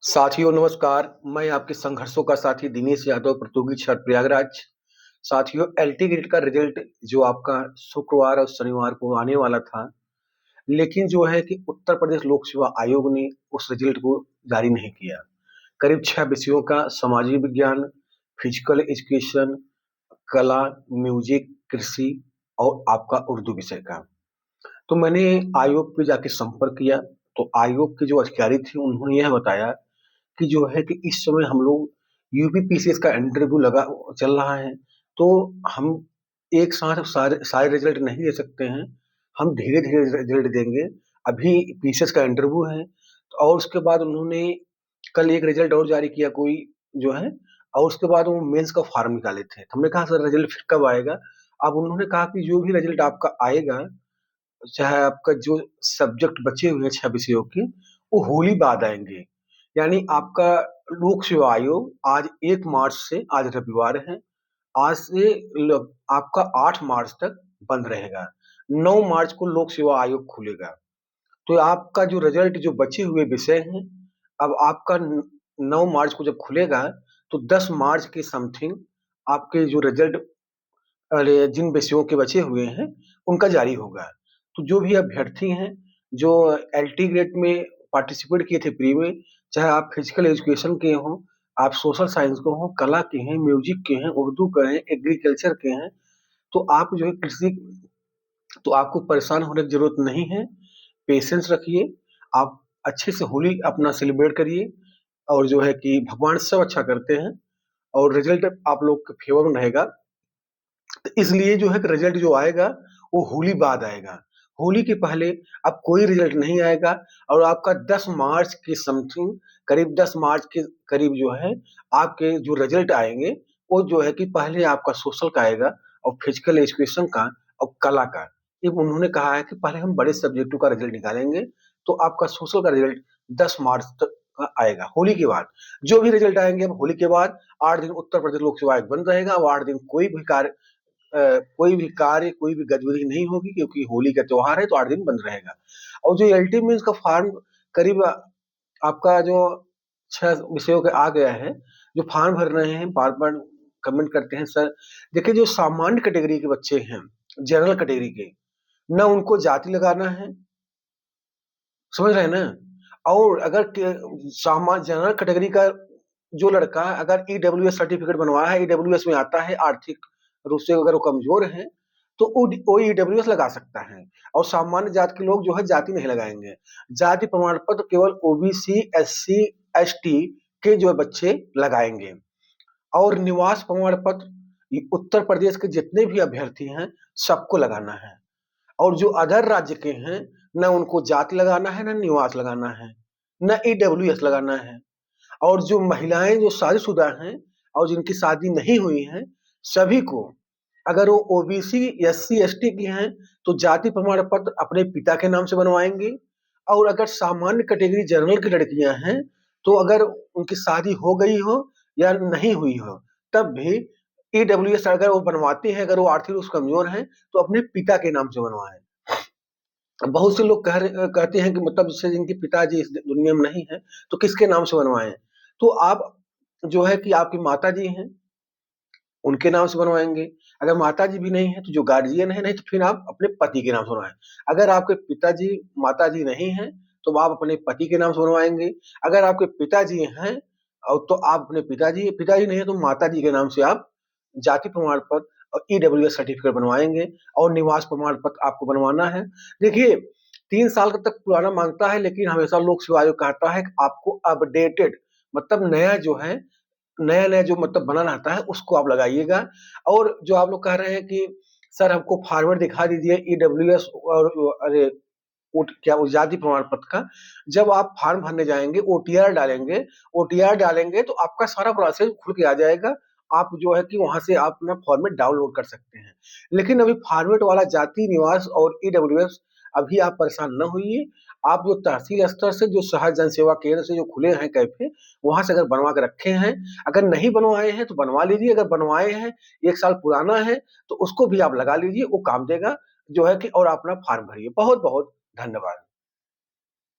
साथियों नमस्कार, मैं आपके संघर्षों का साथी दिनेश यादव प्रतियोगी छठ प्रयागराज। साथियों एलटी ग्रेड का रिजल्ट जो आपका शुक्रवार और शनिवार को आने वाला था, लेकिन जो है कि उत्तर प्रदेश लोक सेवा आयोग ने उस रिजल्ट को जारी नहीं किया। करीब 6 विषयों का सामाजिक विज्ञान, फिजिकल एजुकेशन, कला, म्यूजिक, कृषि और आपका उर्दू विषय का। तो मैंने आयोग पे जाके संपर्क किया, तो आयोग के जो अधिकारी थे उन्होंने यह बताया कि जो है कि इस समय हम लोग यूपीपीसीएस का इंटरव्यू लगा चल रहा है, तो हम एक साथ सारे सारे रिजल्ट नहीं दे सकते हैं। हम धीरे-धीरे रिजल्ट देंगे। अभी पीसीएस का इंटरव्यू है, तो और उसके बाद उन्होंने कल एक रिजल्ट और जारी किया कोई जो है, और उसके बाद वो मेंस का फॉर्म निकाले थे। तो हमने कहा सर रिजल्ट फिर कब आएगा? अब उन्होंने कहा कि जो भी रिजल्ट आपका आएगा, चाहे आपका जो सब्जेक्ट बचे हुए हैं 6 विषयों के, वो होली बाद आएँगे। यानी आपका लोक सेवा आयोग आज 1 मार्च से, आज रविवार है, आज से आपका 8 मार्च तक बंद रहेगा। 9 मार्च को लोक सेवा आयोग खुलेगा। तो आपका जो रिजल्ट जो बचे हुए विषय हैं, अब आपका 9 मार्च को जब खुलेगा, तो 10 मार्च के समथिंग आपके जो रिजल्ट जिन विषयों के बचे हुए हैं, उनका जारी होगा। तो जो भी अभ्यर्थी हैं, जो एलटी ग्रेड में पार्टिसिपेट किए थे प्री में, चाहे आप फिजिकल एजुकेशन के हों, आप सोशल साइंस के हों, कला के हैं, म्यूजिक के हैं, उर्दू के हैं, एग्रीकल्चर के हैं, तो आप जो है कृषि, तो आपको परेशान होने की ज़रूरत नहीं है। पेशेंस रखिए, आप अच्छे से होली अपना सेलिब्रेट करिए, और जो है कि भगवान सब अच्छा करते हैं, और रिजल्ट आप लोग के फेवर में रहेगा। तो इसलिए जो है कि रिजल्ट जो आएगा, वो होली बाद आएगा। होली के पहले अब कोई रिजल्ट नहीं आएगा, और आपका 10 मार्च के समथिंग, करीब 10 मार्च के करीब जो है, आपके जो रिजल्ट आएँगे, वो जो है कि पहले आपका सोशल का आएगा, और फिजिकल एजुकेशन का और कला का। ये उन्होंने कहा है कि पहले हम बड़े सब्जेक्टों का रिजल्ट निकालेंगे, तो आपका सोशल का रिजल्ट 10 मार्च तक का आएगा, होली के बाद। जो भी रिजल्ट आएँगे अब होली के बाद 8 दिन उत्तर प्रदेश लोक सेवा आयोग बंद रहेगा, और 8 दिन कोई भी कार्य, कोई भी गतिविधि नहीं होगी, क्योंकि होली का त्योहार है, तो 8 दिन बंद रहेगा। और जो एलटी मेंस का फॉर्म करीब आपका जो 6 विषयों का आ गया है, जो फॉर्म भर रहे हैं, बार-बार कमेंट करते हैं सर, देखिए जो सामान्य कैटेगरी के बच्चे हैं, जनरल कैटेगरी के, ना उनको जाति लगाना है, समझ रहे हैं ना? और अगर जनरल कैटेगरी का जो लड़का अगर ईडब्ल्यूएस सर्टिफिकेट बनवाया है, ईडब्ल्यूएस में आता है, आर्थिक रूप से अगर वो कमज़ोर हैं, तो वो ईडब्ल्यूएस लगा सकता है, और सामान्य जाति के लोग जो है जाति नहीं लगाएँगे। जाति प्रमाण पत्र केवल ओबीसी, एससी, एसटी के जो है बच्चे लगाएँगे, और निवास प्रमाण पत्र ये उत्तर प्रदेश के जितने भी अभ्यर्थी हैं, सबको लगाना है। और जो अदर राज्य के हैं, ना उनको जाति लगाना है, ना निवास लगाना है, ना ईडब्ल्यूएस लगाना है। और जो महिलाएँ जो शादीशुदा हैं और जिनकी शादी नहीं हुई है, सभी को, अगर वो ओबीसी, एससी, एसटी की हैं, तो जाति प्रमाण पत्र अपने पिता के नाम से बनवाएँगे, और अगर सामान्य कैटेगरी जनरल की लड़कियाँ हैं, तो अगर उनकी शादी हो गई हो या नहीं हुई हो, तब भी ईडब्ल्यूएस अगर वो बनवाती हैं, अगर वो आर्थिक रूप से कमज़ोर हैं, तो अपने पिता के नाम से बनवाएँ। बहुत से लोग कहते हैं कि मतलब जैसे जिनके पिताजी इस दुनिया में नहीं है, तो किसके नाम से बनवाएँ? तो आप जो है कि आपकी माताजी हैं, उनके नाम से बनवाएँगे। अगर माताजी भी नहीं है, तो जो गार्जियन है, नहीं तो फिर आप अपने पति के नाम से बनवाएँ। अगर आपके पिताजी, माताजी नहीं हैं, तो आप अपने पति के नाम से बनवाएँगे। अगर आपके पिताजी हैं, तो आप अपने पिताजी पिताजी नहीं है, तो माताजी के नाम से आप जाति प्रमाण पत्र और ईडब्ल्यूएस सर्टिफिकेट बनवाएँगे, और निवास प्रमाण पत्र आपको बनवाना है। देखिए, 3 साल तक पुराना माँगता है, लेकिन हमेशा लोक सेवा आयोग कहता है कि आपको अपडेटेड, मतलब नया जो है, नया-नया जो मतलब बना रहता है, उसको आप लगाइएगा। और जो आप लोग कह रहे हैं कि सर हमको फॉर्मेट दिखा दीजिए ईडब्ल्यूएस और अरे क्या वो जाति प्रमाण पत्र का। जब आप फॉर्म भरने जाएँगे, ओटीआर डालेंगे तो आपका सारा प्रोसेस खुल के आ जाएगा। आप जो है कि वहाँ से आप अपना फॉर्मेट डाउनलोड कर सकते हैं। लेकिन अभी फॉर्मेट वाला जाति, निवास और ईडब्ल्यूएस अभी आप परेशान ना होइए। आप जो तहसील स्तर से, जो शहर जन सेवा केंद्र से जो खुले हैं कैफ़े, वहाँ से अगर बनवा के रखे हैं, अगर नहीं बनवाए हैं तो बनवा लीजिए, अगर बनवाए हैं, 1 साल पुराना है, तो उसको भी आप लगा लीजिए, वो काम देगा जो है कि, और आप अपना फॉर्म भरिए। बहुत-बहुत धन्यवाद।